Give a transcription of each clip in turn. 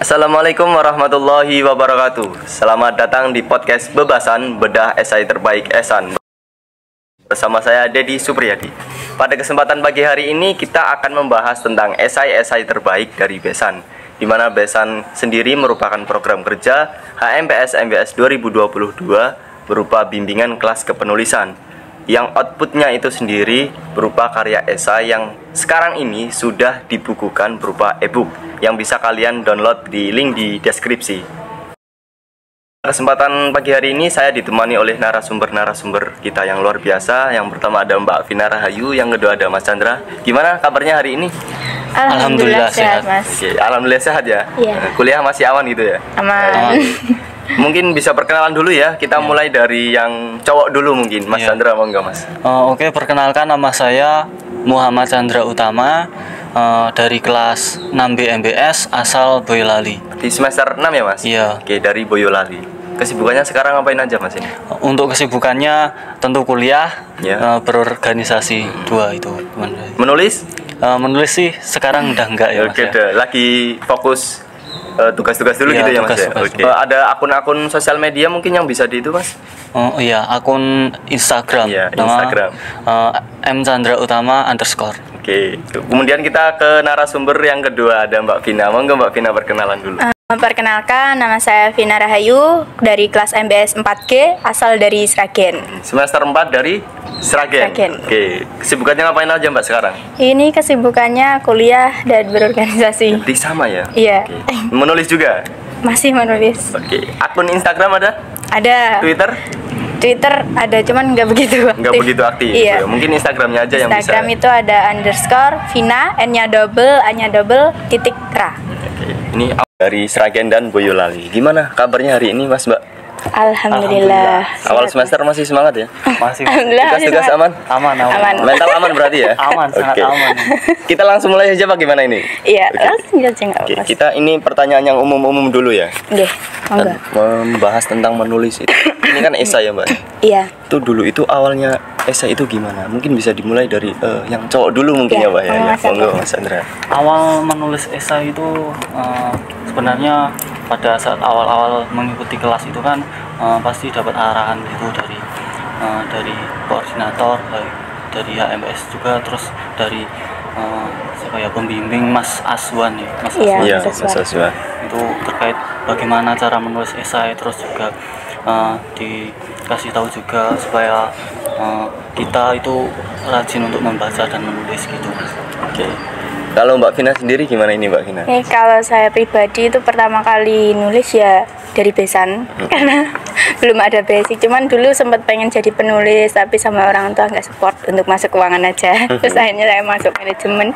Assalamualaikum warahmatullahi wabarakatuh. Selamat datang di podcast Bebasan Bedah Esai Terbaik Esan. Bersama saya Dedi Supriyadi. Pada kesempatan pagi hari ini kita akan membahas tentang esai-esai terbaik dari Besan, di mana Besan sendiri merupakan program kerja HMPS MBS 2022 berupa bimbingan kelas kepenulisan, yang outputnya itu sendiri berupa karya esai yang sekarang ini sudah dibukukan berupa e-book yang bisa kalian download di link di deskripsi. Kesempatan pagi hari ini saya ditemani oleh narasumber-narasumber kita yang luar biasa. Yang pertama ada Mbak Vina Rahayu, yang kedua ada Mas Chandra. Gimana kabarnya hari ini? Alhamdulillah sehat, Mas. Oke, alhamdulillah sehat ya. Iya. Kuliah masih aman gitu ya? Aman. Mungkin bisa perkenalan dulu ya. Kita mulai dari yang cowok dulu mungkin. Mas Chandra, mau nggak Mas? Oke, perkenalkan nama saya Muhammad Chandra Utama, dari kelas 6B MBS asal Boyolali. Di semester 6 ya Mas? Iya. Oke, dari Boyolali. Kesibukannya sekarang ngapain aja Mas ini? Untuk kesibukannya tentu kuliah, Ya. berorganisasi dua itu. Menulis? Menulis sih sekarang udah enggak ya Mas. Oke, Ya. lagi fokus tugas-tugas dulu Iya, gitu ya Mas ya? tugas-tugas Oke. Ada akun-akun sosial media mungkin yang bisa di itu Mas? Oh iya, akun Instagram. Iya, Nama, Instagram. M Chandra Utama _ Oke, kemudian kita ke narasumber yang kedua, ada Mbak Vina. Monggo Mbak Vina perkenalan dulu. Memperkenalkan, nama saya Vina Rahayu dari kelas MBS 4G asal dari Sragen. Semester 4 dari Sragen. Sragen. Oke, kesibukannya ngapain aja Mbak sekarang? Ini kesibukannya kuliah dan berorganisasi. Di sama ya? Iya. Oke. Menulis juga? Masih menulis. Oke, akun Instagram ada? Ada. Twitter ada, cuman nggak begitu aktif. Nggak begitu aktif. Iya. Mungkin Instagramnya aja yang bisa. Instagram itu ada _Vina, N-nya double, A-nya double, _ra. Oke, ini dari Sragen dan Boyolali. Gimana kabarnya hari ini Mas Mbak? Alhamdulillah. Awal semester masih semangat ya? Masih. Alhamdulillah. Tugas-tugas aman? Aman. Aman. Mental aman berarti ya? Aman, sangat Oke. aman. Kita langsung mulai aja bagaimana ini? Iya, Oke. langsung aja nggak Oke, apa-apa. kita ini pertanyaan yang umum-umum dulu ya. Oke, monggo. Membahas tentang menulis itu. Ini kan esai ya Mbak? Iya. Itu dulu itu awalnya esai itu gimana? Mungkin bisa dimulai dari yang cowok dulu mungkin Ya, ya Mbak ya. Mas Chandra. Monggo Mas Chandra. Awal menulis esai itu sebenarnya pada saat awal-awal mengikuti kelas itu kan pasti dapat arahan itu dari koordinator, baik dari HMS juga, terus dari siapa ya, pembimbing Mas Aswan ya, Mas Iya. Aswan. Iya, Mas Mas Aswa. Itu terkait bagaimana cara menulis esai, terus juga dikasih tahu juga supaya kita itu rajin untuk membaca dan menulis gitu. Oke. Kalau Mbak Vina sendiri gimana ini Mbak Vina? Kalau saya pribadi itu pertama kali nulis ya dari Besan, karena belum ada basic. Cuman dulu sempat pengen jadi penulis, tapi sama orang tua nggak support untuk masuk keuangan aja. Terus akhirnya saya masuk manajemen.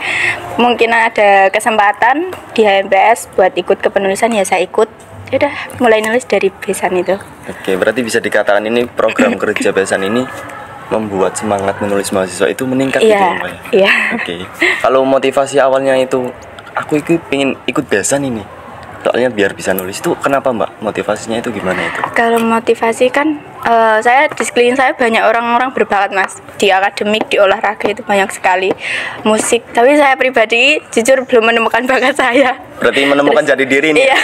Mungkin ada kesempatan di HMPS buat ikut kepenulisan, ya saya ikut. Ya udah mulai nulis dari Besan itu. Oke, berarti bisa dikatakan ini program kerja Besan ini membuat semangat menulis mahasiswa itu meningkat gitu ya Mbak ya? Iya. Oke. Kalau motivasi awalnya itu aku pengen ikut Besan ini, soalnya biar bisa nulis, itu kenapa Mbak? Motivasinya itu gimana itu? Kalau motivasi kan saya di sekeliling saya banyak orang-orang berbakat Mas, di akademik, di olahraga itu banyak sekali, musik, tapi saya pribadi jujur belum menemukan bakat saya. Berarti menemukan jati diri nih. Iya.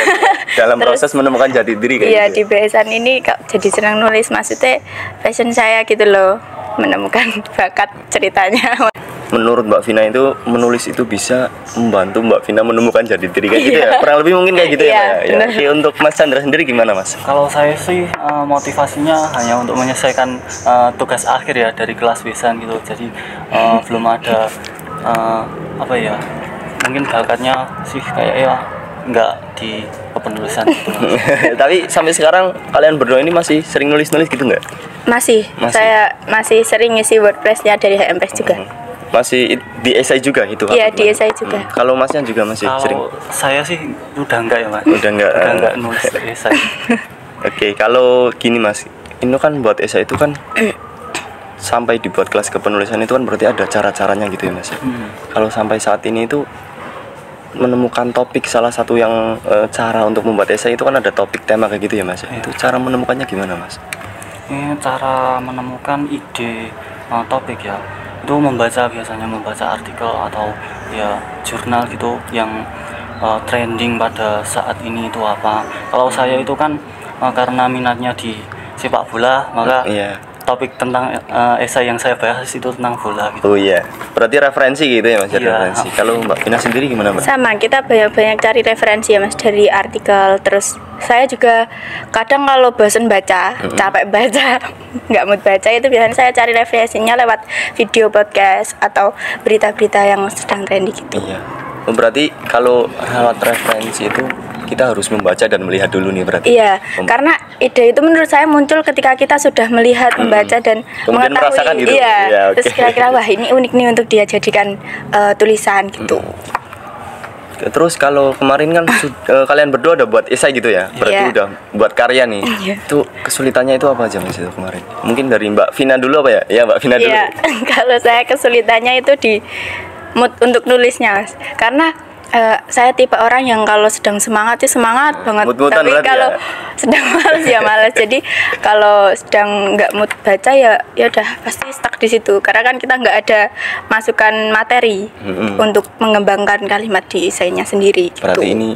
Dalam Terus, proses menemukan jati diri kayak iya, gitu. di Besan ini kok jadi senang nulis, maksudnya passion saya gitu loh, menemukan bakat ceritanya. Menurut Mbak Vina itu menulis itu bisa membantu Mbak Vina menemukan jati diri kayak gitu ya? Kurang lebih mungkin kayak gitu Iya, ya Mbak ya? benar. Oke, untuk Mas Chandra sendiri gimana Mas? Kalau saya sih motivasinya hanya untuk menyelesaikan tugas akhir ya dari kelas Besan gitu. Jadi belum ada apa ya, mungkin bakatnya sih kayak ya nggak di kepenulisan gitu. Tapi sampai sekarang kalian berdua ini masih sering nulis-nulis gitu nggak? Masih, saya masih sering ngisi WordPress-nya dari HMPress juga. Masih di esai juga itu? Iya, apa di gimana? esai juga. Kalau Masnya juga masih sering? Kalau saya sih udah enggak ya Mas. Udah enggak, nulis esai. Oke, kalau gini Mas, ini kan buat esai itu kan sampai dibuat kelas kepenulisan itu kan berarti ada cara-caranya gitu ya Mas. Kalau sampai saat ini itu menemukan topik, salah satu yang cara untuk membuat esai itu kan ada topik tema kayak gitu ya Mas. Itu cara menemukannya gimana Mas? Ini cara menemukan ide topik ya, itu biasanya membaca artikel atau ya jurnal gitu yang trending pada saat ini itu apa. Kalau saya itu kan karena minatnya di sepak bola, maka Iya. topik tentang esai yang saya bahas itu tentang bola gitu. Oh iya, berarti referensi gitu ya Mas, Iya. referensi. Kalau Mbak Vina sendiri gimana Mbak? Sama, kita banyak-banyak cari referensi ya Mas, dari artikel. Terus saya juga kadang kalau bosen baca, capek baca, nggak mood baca, itu biasanya saya cari referensinya lewat video podcast atau berita-berita yang sedang trending gitu. Iya. Oh, berarti kalau lewat referensi itu kita harus membaca dan melihat dulu nih berarti. Iya, karena ide itu menurut saya muncul ketika kita sudah melihat, membaca dan Kemudian merasakan mengetahui. gitu. Iya, Iya, oke. terus kira-kira wah ini unik nih untuk dia jadikan tulisan gitu. Terus kalau kemarin kan kalian berdua udah buat esai gitu ya, berarti Iya. udah buat karya nih. Iya. Itu kesulitannya itu apa aja Mas itu kemarin? Mungkin dari Mbak Vina dulu apa ya? Iya Mbak Vina dulu. Iya, kalau saya kesulitannya itu di mood untuk nulisnya, Mas. Karena saya tipe orang yang kalau sedang semangat ya semangat banget, Mood-moodan tapi berarti kalau ya? sedang malas ya malas. Jadi kalau sedang nggak mood baca ya udah pasti stuck di situ. Karena kan kita nggak ada masukan materi untuk mengembangkan kalimat di esainya sendiri. Berarti gitu. ini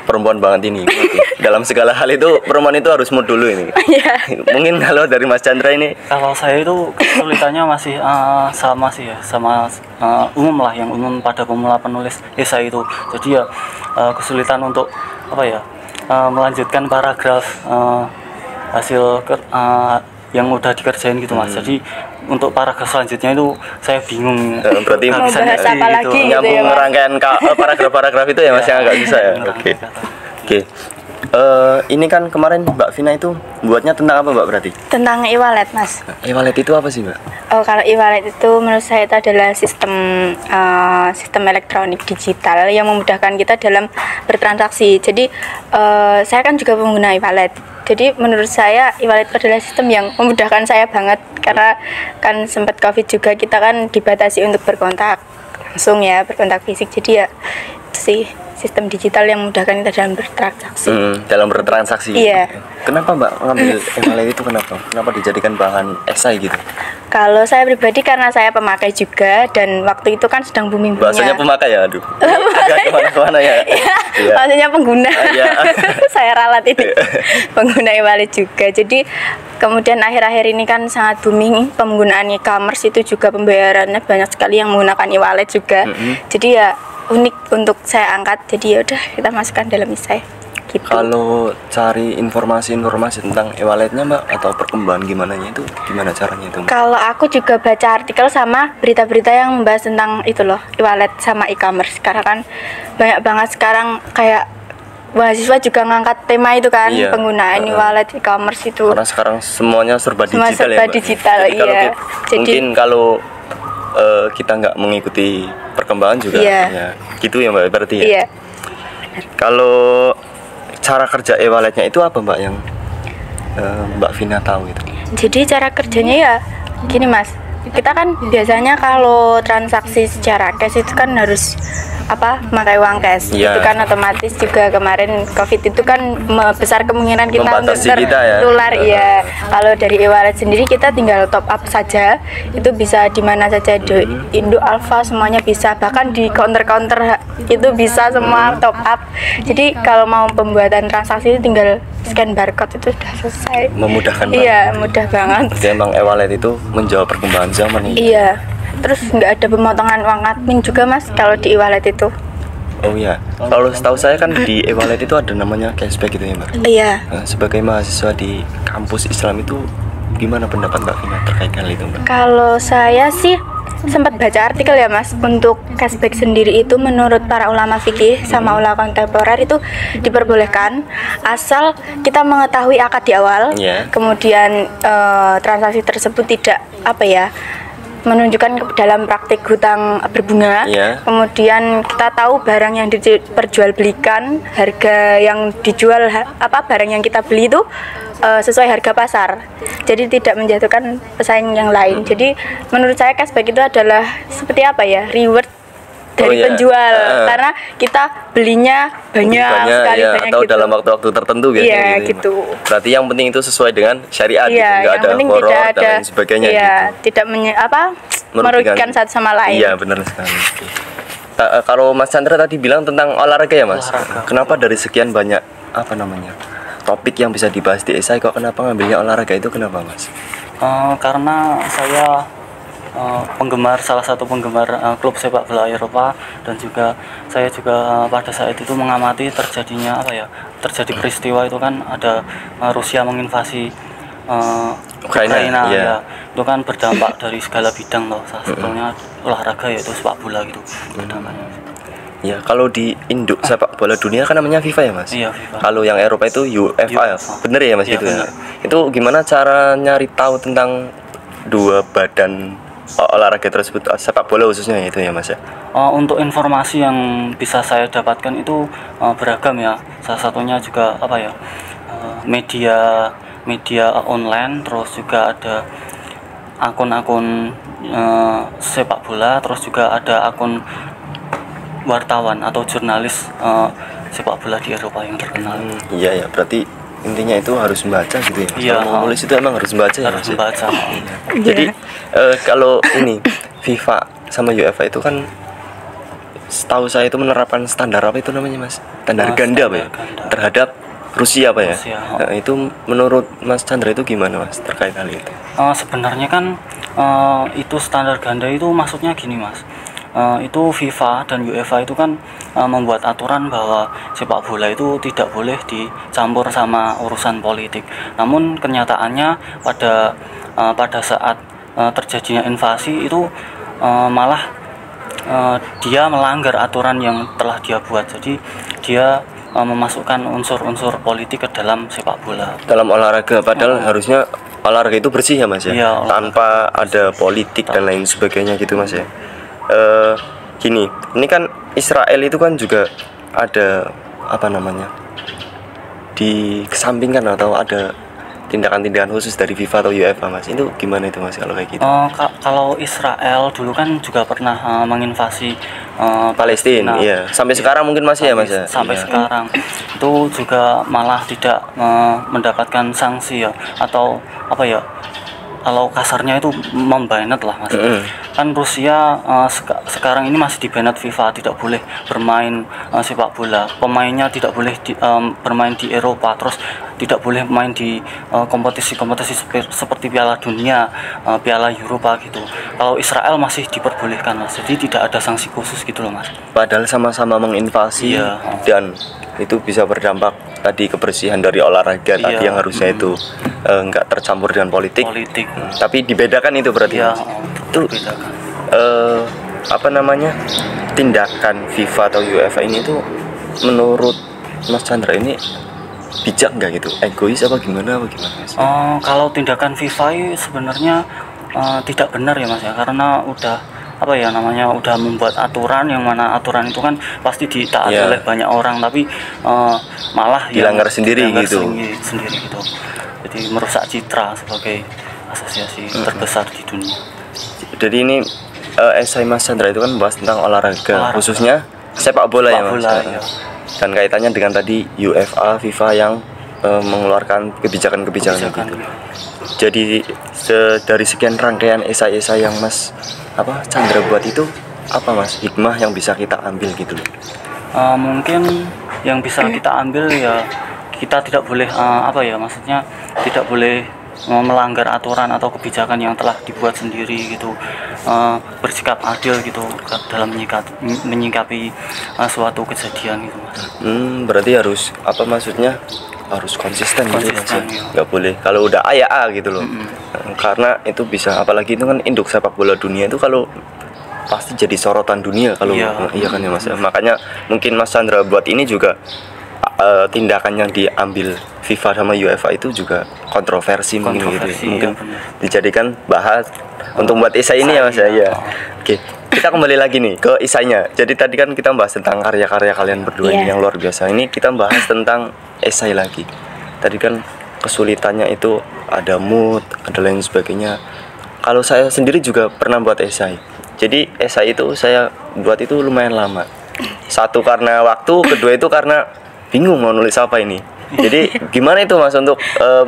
perempuan banget ini. Berarti dalam segala hal itu perempuan itu harus mood dulu ini. Iya. Mungkin kalau dari Mas Chandra ini Kalau saya itu kesulitannya masih sama sih ya, sama umum lah, yang umum pada pemula penulis esai itu. Jadi ya kesulitan untuk apa ya, melanjutkan paragraf hasil yang udah dikerjain gitu Mas. Jadi untuk paragraf selanjutnya itu saya bingung. berarti Mau bahas apa lagi gitu ya, nyambung Mas? rangkaian paragraf-paragraf itu ya Mas yang agak bisa ya. Oke. Oke. Ini kan kemarin Mbak Vina itu buatnya tentang apa Mbak berarti? Tentang e-wallet, Mas. E-wallet itu apa sih Mbak? Oh, kalau e-wallet itu menurut saya itu adalah sistem elektronik digital yang memudahkan kita dalam bertransaksi. Jadi saya kan juga pengguna e-wallet. Jadi menurut saya e-wallet adalah sistem yang memudahkan saya banget, karena kan sempat Covid juga kita kan dibatasi untuk berkontak langsung ya, berkontak fisik. Jadi ya itu sih sistem digital yang memudahkan kita dalam bertransaksi. Dalam bertransaksi. Iya. Kenapa Mbak ngambil e-wallet itu kenapa? Kenapa dijadikan bahan esai gitu? Kalau saya pribadi karena saya pemakai juga, dan waktu itu kan sedang booming-boomingnya. Bahasanya pemakai ya, aduh. Agak kemana-kemana ya. Iya. Maksudnya pengguna. Iya. Saya ralat ini. Pengguna e-wallet juga. Jadi kemudian akhir-akhir ini kan sangat booming penggunaan e-commerce, itu juga pembayarannya banyak sekali yang menggunakan e-wallet juga. Jadi ya unik untuk saya angkat. Jadi ya udah kita masukkan dalam esai. Gitu. Kalau cari informasi-informasi tentang e-walletnya Mbak atau perkembangan gimana caranya itu Mbak? Kalau aku juga baca artikel sama berita-berita yang membahas tentang itu loh, e-wallet sama e-commerce. Karena kan banyak banget sekarang kayak mahasiswa juga ngangkat tema itu kan, Iya. penggunaan e-wallet, e-commerce itu. Karena sekarang semuanya serba Semua digital serba ya Mbak? digital, Jadi kalau iya. mungkin kalau kita nggak mengikuti perkembangan juga Iya. ya gitu ya Mbak berarti ya? Iya. Kalau cara kerja e-walletnya itu apa Mbak yang Mbak Vina tahu itu? Jadi cara kerjanya ya gini Mas, kita kan biasanya kalau transaksi secara cash itu kan harus pakai uang cash. Iya. Itu kan otomatis juga kemarin Covid itu kan besar kemungkinan kita untuk Membatasi kita ya. tertular ya. Kalau dari e-wallet sendiri kita tinggal top up saja, itu bisa di mana saja, di Indo Alfa semuanya bisa, bahkan di counter-counter itu bisa semua top up. Jadi kalau mau pembuatan transaksi itu tinggal scan barcode, itu sudah selesai. Memudahkan banget. Iya, mudah banget. Jadi emang e-wallet itu menjawab perkembangan zaman ini. Iya. Terus nggak ada pemotongan uang admin juga Mas kalau di e-wallet itu. Oh iya. Kalau setahu saya kan di e-wallet itu ada namanya cashback gitu ya Mbak. Iya. Nah, sebagai mahasiswa di kampus Islam itu gimana pendapat Mbak Vina terkait hal itu Mbak? Kalau saya sih sempat baca artikel ya Mas, untuk cashback sendiri itu menurut para ulama fikih sama ulama kontemporer itu diperbolehkan asal kita mengetahui akad di awal. Iya. Kemudian transaksi tersebut tidak menunjukkan ke dalam praktik hutang berbunga. Iya. Kemudian kita tahu barang yang diperjualbelikan, harga yang dijual barang yang kita beli itu sesuai harga pasar. Jadi tidak menjatuhkan pesaing yang lain. Jadi menurut saya cashback itu adalah seperti reward dari iya. penjual, karena kita belinya banyak sekali, ya, banyak atau gitu. dalam waktu-waktu tertentu biasanya Iya, gitu. gitu. Berarti yang penting itu sesuai dengan syariat Iya, gitu, nggak yang ada penting horor tidak dan ada, lain sebagainya iya, gitu. tidak merugikan satu sama lain. Iya, benar sekali. Oke. Kalau Mas Chandra tadi bilang tentang olahraga ya Mas. Olahraga. Kenapa dari sekian banyak apa namanya topik yang bisa dibahas di esai kok kenapa ngambilnya olahraga itu kenapa Mas? Karena saya salah satu penggemar klub sepak bola Eropa, dan juga saya juga pada saat itu mengamati terjadi peristiwa itu kan ada Rusia menginvasi Ukraina iya. ya. Itu kan berdampak dari segala bidang loh, salah satunya olahraga yaitu sepak bola gitu berdampaknya. Ya, kalau di induk sepak bola dunia kan namanya FIFA ya Mas. Iya, FIFA. Kalau yang Eropa itu UEFA. Bener ya Mas Iya, gitu bener. ya. Itu gimana cara nyari tahu tentang dua badan olahraga tersebut, sepak bola khususnya itu ya Mas ya. Untuk informasi yang bisa saya dapatkan itu beragam ya. Salah satunya juga media online, terus juga ada akun-akun sepak bola, terus juga ada akun wartawan atau jurnalis sepak bola di Eropa yang terkenal. Iya ya, berarti intinya itu harus membaca gitu ya. Iya, Kalau mau nulis itu emang harus membaca ya harus Mas ya? membaca. Jadi kalau ini FIFA sama UEFA itu kan setahu saya itu menerapkan standar apa itu namanya Mas? Standar ganda apa ya? Ganda. Terhadap Rusia apa ya? Rusia, Nah, itu menurut Mas Chandra itu gimana Mas terkait hal itu? Sebenarnya kan itu standar ganda itu maksudnya gini Mas. Itu FIFA dan UEFA itu kan membuat aturan bahwa sepak bola itu tidak boleh dicampur sama urusan politik. Namun kenyataannya pada saat terjadinya invasi itu malah dia melanggar aturan yang telah dia buat. Jadi dia memasukkan unsur-unsur politik ke dalam sepak bola. Dalam olahraga padahal harusnya olahraga itu bersih ya Mas ya. Iya, Tanpa ada politik dan lain sebagainya gitu Mas ya. Gini, ini kan Israel itu kan juga ada apa namanya dikesampingkan atau ada tindakan-tindakan khusus dari FIFA atau UEFA Mas. Itu gimana itu Mas kalau kayak gitu? Kalau Israel dulu kan juga pernah menginvasi Palestina, iya. Sampai sekarang mungkin masih ya Mas ya. Sampai Iya. sekarang itu juga malah tidak mendapatkan sanksi ya, atau kalau kasarnya itu membanet lah Mas. Kan Rusia sekarang ini masih dibanet FIFA, tidak boleh bermain sepak bola. Pemainnya tidak boleh bermain di Eropa, terus tidak boleh main di kompetisi-kompetisi seperti Piala Dunia, Piala Eropa gitu. Kalau Israel masih diperbolehkan Mas, jadi tidak ada sanksi khusus gitu loh Mas. Padahal sama-sama menginvasi Iya. dan itu bisa berdampak tadi kebersihan dari olahraga tadi Iya. yang harusnya itu nggak tercampur dengan politik. Tapi dibedakan itu berarti Iya, Mas. Itu bedakan. apa namanya tindakan FIFA atau UEFA ini tuh menurut Mas Chandra ini bijak nggak gitu, egois apa gimana Mas? Kalau tindakan FIFA ini sebenarnya tidak benar ya Mas ya, karena udah udah membuat aturan yang mana aturan itu kan pasti ditaati Iya. oleh banyak orang, tapi malah Dilanggar sendiri gitu. sendiri gitu. Jadi merusak citra sebagai asosiasi terbesar di dunia. Jadi ini esai Mas Chandra itu kan membahas tentang olahraga. Khususnya sepak bola ya Mas. Iya. Dan kaitannya dengan tadi UEFA, FIFA yang mengeluarkan kebijakan-kebijakan gitu. Jadi dari sekian rangkaian esai-esai yang Mas Chandra buat itu apa Mas hikmah yang bisa kita ambil gitu loh? Mungkin yang bisa kita ambil ya, kita tidak boleh maksudnya tidak boleh melanggar aturan atau kebijakan yang telah dibuat sendiri gitu, bersikap adil gitu dalam menyikapi suatu kejadian gitu Mas. Berarti harus maksudnya harus konsisten gitu Mas ya. Iya. Nggak boleh kalau udah A ya A gitu loh. Karena itu bisa, apalagi itu kan induk sepak bola dunia itu kalau pasti jadi sorotan dunia kalau iya kan ya Mas. Makanya mungkin Mas Chandra buat ini juga tindakan yang diambil FIFA sama UEFA itu juga kontroversi mungkin gitu ya. Mungkin dijadikan bahas untuk buat esai ini ya Mas ya. Iya. Oke, kita kembali lagi nih ke esainya. Jadi tadi kan kita bahas tentang karya-karya kalian berdua ini yang luar biasa. Ini kita bahas tentang esai lagi. Tadi kan kesulitannya itu ada mood, ada lain sebagainya. Kalau saya sendiri juga pernah buat esai. Jadi esai itu saya buat itu lumayan lama. Satu karena waktu, kedua itu karena bingung mau nulis apa ini. Jadi gimana itu Mas untuk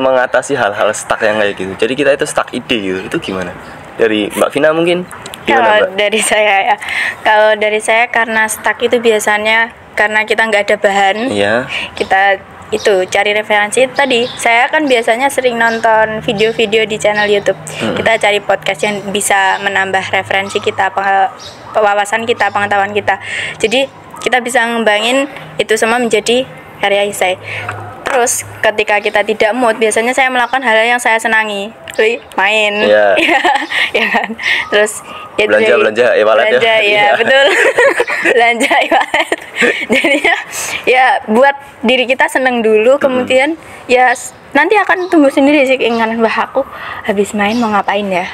mengatasi hal-hal stuck yang kayak gitu. Jadi kita itu stuck ide gitu. Itu gimana? Dari Mbak Vina mungkin gimana, Kalau Mbak? dari saya ya, kalau dari saya karena stuck itu biasanya karena kita nggak ada bahan, Iya. kita itu cari referensi itu tadi. Saya kan biasanya sering nonton video-video di channel YouTube. Kita cari podcast yang bisa menambah referensi kita, wawasan kita, pengetahuan kita. Jadi kita bisa ngembangin itu semua menjadi karya esai. Terus ketika kita tidak mood, biasanya saya melakukan hal yang saya senangi. Main. Iya. Ya kan. Terus ya Belanja e-wallet ya. belanja, ya Iya. betul. Belanja e-wallet. Jadinya ya buat diri kita seneng dulu, kemudian ya nanti akan tumbuh sendiri sih keinginan, wah aku habis main mau ngapain ya.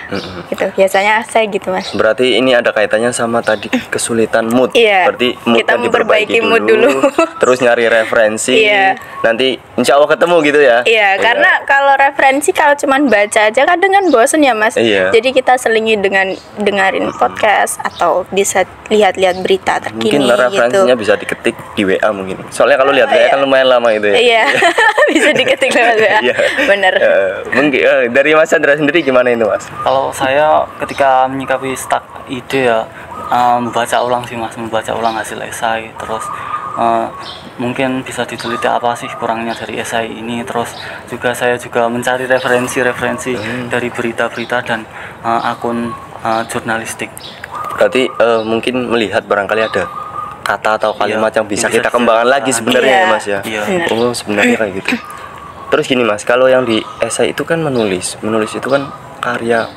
Gitu. Biasanya saya gitu, Mas. Berarti ini ada kaitannya sama tadi kesulitan mood. Iya. Berarti moodnya Kita memperbaiki diperbaiki mood dulu. Terus nyari referensi. Iya. Nanti insya Allah ketemu gitu ya. Iya, karena kalau referensi kalau cuman baca aja kadang kan bosen ya, Mas. Iya. Jadi kita selingi dengan dengerin podcast atau bisa lihat-lihat berita terkini Mungkin referensinya gitu. bisa diketik di WA mungkin. Soalnya kalau lihat WA kan lumayan lama itu ya. Iya, bisa diketik lewat WA. Iya. Bener. Mungkin dari Mas Chandra sendiri gimana itu, Mas? Kalau saya ketika menyikapi stuck ide ya, membaca ulang sih Mas, membaca ulang hasil esai, terus mungkin bisa diteliti apa sih kurangnya dari esai ini, terus juga saya juga mencari referensi dari berita-berita dan akun jurnalistik. Berarti mungkin melihat barangkali ada kata atau kalimat Iya, yang bisa yang bisa kita kembangkan kita lagi kembangkan. sebenarnya Iya. ya, Mas ya. Iya. Benar. Oh, sebenarnya kayak gitu. Terus gini, Mas, kalau yang di esai itu kan menulis itu kan karya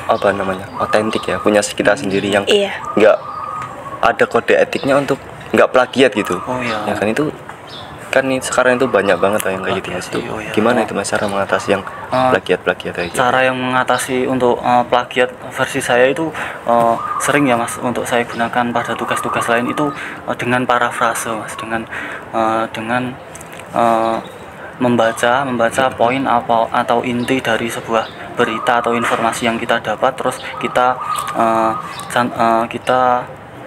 apa namanya, otentik ya, punya kita sendiri yang Iya. nggak ada kode etiknya untuk nggak plagiat gitu. Oh iya. Ya kan itu kan sekarang itu banyak banget yang kayak gitu, Mas. Plagiat, Itu oh iya. gimana itu, Mas, cara mengatasi yang plagiat kayak gitu? Cara yang mengatasi untuk plagiat versi saya itu sering ya Mas, untuk saya gunakan pada tugas-tugas lain itu dengan parafrase Mas, dengan membaca poin atau inti dari sebuah berita atau informasi yang kita dapat, terus kita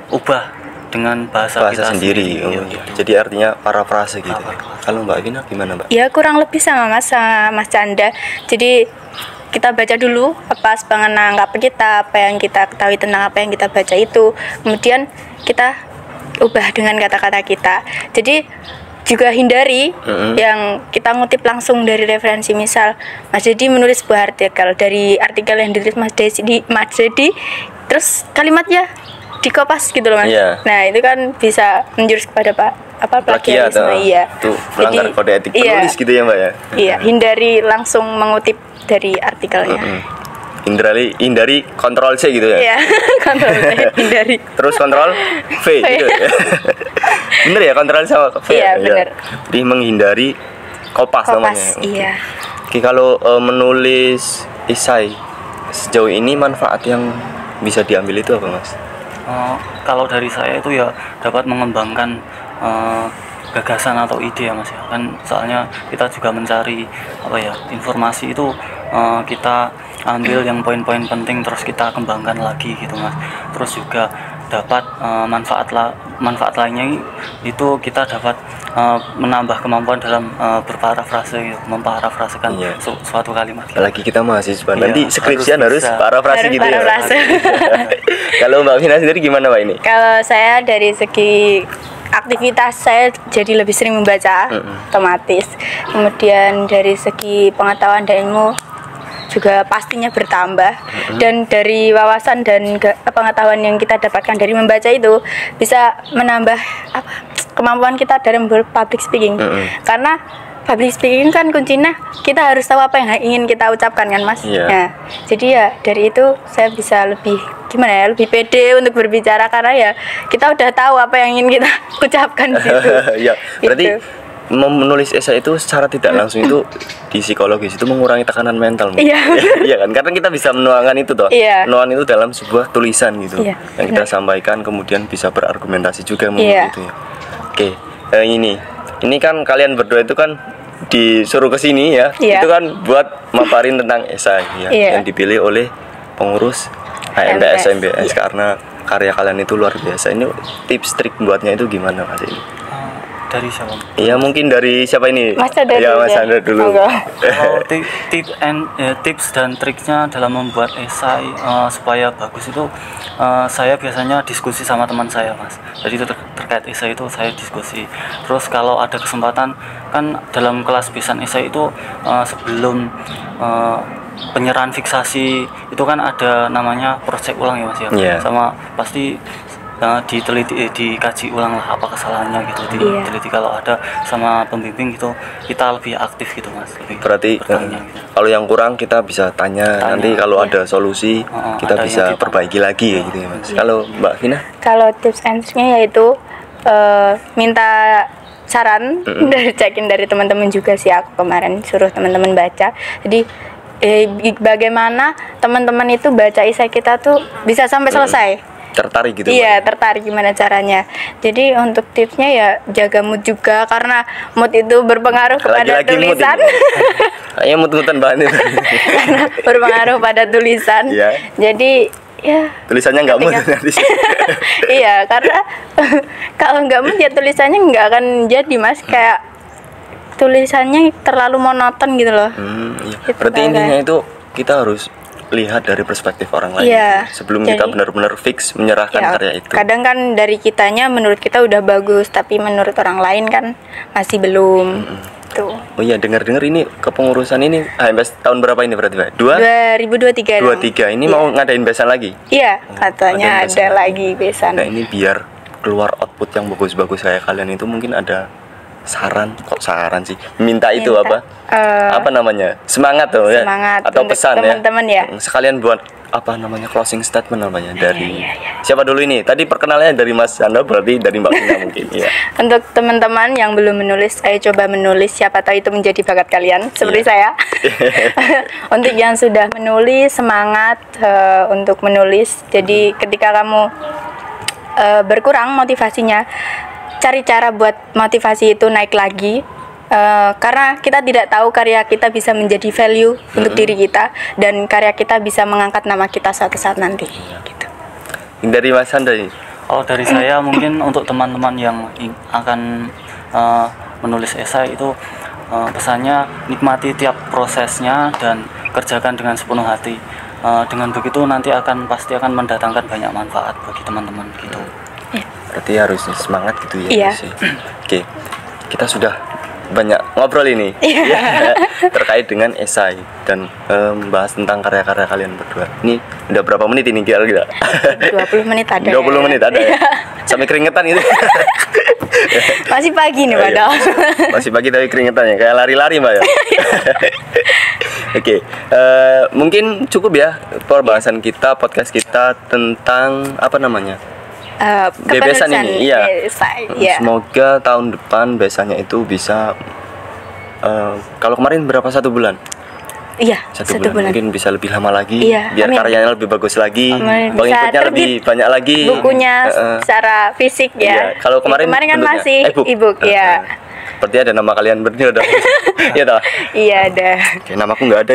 ubah dengan bahasa kita sendiri. Oh, Iya, iya. gitu. Jadi artinya parafrase gitu. Parafrase. Kalau Mbak Vina gimana, Mbak? Ya kurang lebih sama Mas Chandra. Jadi kita baca dulu apa pengenang apa yang kita ketahui tentang apa yang kita baca itu, kemudian kita ubah dengan kata-kata kita. Jadi juga hindari yang kita ngutip langsung dari referensi. Misal Mas Dedi menulis sebuah artikel, dari artikel yang ditulis Mas Dedi terus kalimatnya dikopas gitu loh Mas. Iya. Nah itu kan bisa menjurus kepada Plagiat. plagiarisme. Iya. Itu melanggar Jadi, kode etik iya. penulis gitu ya, Mbak ya. Iya, hindari langsung mengutip dari artikelnya. Hindari kontrol C gitu ya. Iya, kontrol V, hindari. Terus kontrol V gitu ya. Bener ya, kontrol sama V. Iya, ya? bener. Jadi menghindari kopas namanya. Kopas, iya. Oke, kalau menulis esai sejauh ini manfaat yang bisa diambil itu apa, Mas? Kalau dari saya itu ya dapat mengembangkan gagasan atau ide ya Mas ya. Kan soalnya kita juga mencari informasi itu, kita ambil yang poin-poin penting terus kita kembangkan lagi gitu Mas. Terus juga dapat manfaat lainnya itu kita dapat menambah kemampuan dalam berparafrase gitu, memparafrasekan Iya. suatu kalimat. Apalagi kita mahasiswa, Iya, nanti skripsian harus bisa. parafrase Harus gitu ya. parafrase. Kalau Mbak Vina sendiri gimana, Pak ini? Kalau saya dari segi aktivitas saya jadi lebih sering membaca, otomatis. Kemudian dari segi pengetahuan dan ilmu juga pastinya bertambah, dan dari wawasan dan pengetahuan yang kita dapatkan dari membaca itu bisa menambah kemampuan kita dalam public speaking. Karena public speaking kan kuncinya kita harus tahu apa yang ingin kita ucapkan kan Mas. Iya. Nah, jadi ya dari itu saya bisa lebih lebih pede untuk berbicara, karena ya kita udah tahu apa yang ingin kita ucapkan di situ. Ya, berarti Gitu. menulis esai itu secara tidak langsung itu di psikologis itu mengurangi tekanan mental. Iya. Iya kan, karena kita bisa menuangkan itu toh. Iya. Menuangkan itu dalam sebuah tulisan gitu. Iya, Yang kita benar. sampaikan kemudian bisa berargumentasi juga mungkin Iya. gitu ya. Oke, ini kan kalian berdua itu kan disuruh ke sini ya. Iya. Itu kan buat maparin tentang esai ya, Iya. yang dipilih oleh pengurus HMPS. HMPS Iya. karena karya kalian itu luar biasa. Ini tips trik buatnya itu gimana Mas ini? Dari siapa? Iya, mungkin dari siapa ini? Mas Chandra Ya, dulu Mas ya. Chandra dulu. Monggo. Kalau tips dan triknya dalam membuat esai supaya bagus itu saya biasanya diskusi sama teman saya, Mas. Jadi terkait esai itu saya diskusi. Terus kalau ada kesempatan kan dalam kelas besan esai itu sebelum penyerahan fiksasi itu kan ada namanya proyek ulang ya, Mas ya. Iya. Sama pasti dikaji ulang lah apa kesalahannya gitu, Iya. diteliti kalau ada sama pembimbing gitu, kita lebih aktif gitu, Mas, lebih Berarti bertanya gitu. kalau yang kurang kita bisa tanya, nanti kalau ada solusi kita ada bisa yang kita- perbaiki lagi ya gitu ya, Mas. Kalau Mbak Vina? Kalau tips and triknya yaitu minta saran dari cekin dari teman-teman juga sih, aku kemarin suruh teman-teman baca. Jadi bagaimana teman-teman itu baca esai kita tuh bisa sampai selesai. Tertarik gitu? Iya, tertarik gimana caranya. Jadi untuk tipsnya ya jaga mood juga, karena mood itu berpengaruh kepada Lagi-lagi mood tulisan. ini. Kayaknya mut-mutan banget itu. Karena berpengaruh pada tulisan. Iya. Jadi ya Tulisannya nggak mood Ketika- nanti. iya, karena kalau nggak mood ya tulisannya nggak akan jadi, Mas. Kayak tulisannya terlalu monoton gitu loh. Iya. Gitu, Berarti Kak. intinya itu kita harus lihat dari perspektif orang lain Iya. sebelum kita Jadi- benar-benar fix menyerahkan Ya, karya itu. kadang kan dari kitanya menurut kita udah bagus, tapi menurut orang lain kan masih belum. Tuh. Oh iya, dengar-dengar ini kepengurusan ini HMS tahun berapa ini berarti, Pak? 2023 dong. 23. Ini mau ngadain besan lagi. Iya, katanya ada ada besan lagi besan. Nah, ini biar keluar output yang bagus-bagus kayak kalian itu mungkin ada saran sih? Minta itu Minta, apa namanya? Semangat tuh ya. semangat Atau untuk pesan teman-teman ya. Sekalian buat apa namanya closing statement namanya dari iya. siapa dulu ini? Tadi perkenalannya dari Mas Chandra, berarti dari Mbak Vina mungkin. Iya. Untuk teman-teman yang belum menulis, ayo coba menulis, siapa tahu itu menjadi bakat kalian seperti Iya. saya. Untuk yang sudah menulis, semangat untuk menulis. Jadi ketika kamu berkurang motivasinya, cari cara buat motivasi itu naik lagi. Karena kita tidak tahu karya kita bisa menjadi value untuk diri kita, dan karya kita bisa mengangkat nama kita suatu saat nanti. Gitu. Dari Mas Chandra ini. Kalau dari saya mungkin untuk teman-teman yang akan menulis esai itu pesannya nikmati tiap prosesnya dan kerjakan dengan sepenuh hati. Dengan begitu nanti pasti akan mendatangkan banyak manfaat bagi teman-teman gitu. Berarti harus semangat gitu ya. Iya. Mas, ya. Oke. Kita sudah banyak ngobrol ini ya, terkait dengan esai dan membahas tentang karya-karya kalian berdua. Ini udah berapa menit ini kira-kira? 20 menit ada. 20 menit ada ya. Sampai keringetan itu. Masih pagi nih Iya. padahal. Masih pagi tapi keringetan ya, kayak lari-lari Mbak ya. Oke, mungkin cukup ya pembahasan kita, podcast kita tentang apa namanya? Bebesan ini, iya. Iya. Semoga tahun depan besannya itu bisa kalau kemarin berapa, 1 bulan? Iya, Satu satu bulan. Mungkin bisa lebih lama lagi, Iya, biar amin. karyanya lebih bagus lagi, Amin. Bisa pengikutnya terbit lebih banyak lagi. Bukunya secara fisik Iya, ya. kalau kemarin kan bentuknya masih e-book. e-book ya. Berarti ada nama kalian berdua dong. Iya toh? Iya ada. Oke, namaku nggak ada.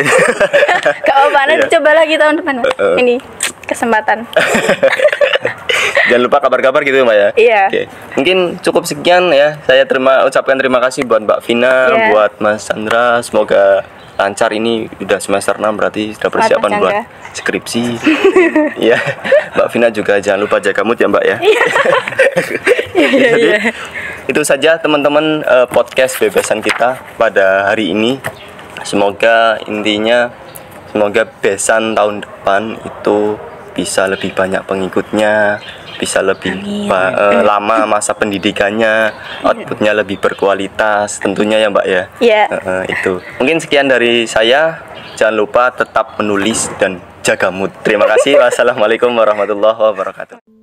Kalau mana Iya. coba lagi tahun depan, Mas. Ini kesempatan. Jangan lupa kabar-kabar gitu Mbak ya. Iya. Oke. Mungkin cukup sekian ya. Saya ucapkan terima kasih buat Mbak Vina, Iya. buat Mas Chandra. Semoga lancar, ini udah semester 6 berarti sudah persiapan Mas buat Chandra. skripsi. Iya. Mbak Vina juga jangan lupa jaga mood ya Mbak ya. Jadi itu saja teman-teman podcast bebasan kita pada hari ini. Semoga besan tahun depan itu bisa lebih banyak pengikutnya, bisa lebih lama masa pendidikannya, outputnya lebih berkualitas tentunya ya Mbak ya. Iya. Itu mungkin sekian dari saya. Jangan lupa tetap menulis dan jaga mood. Terima kasih. Wassalamualaikum warahmatullahi wabarakatuh.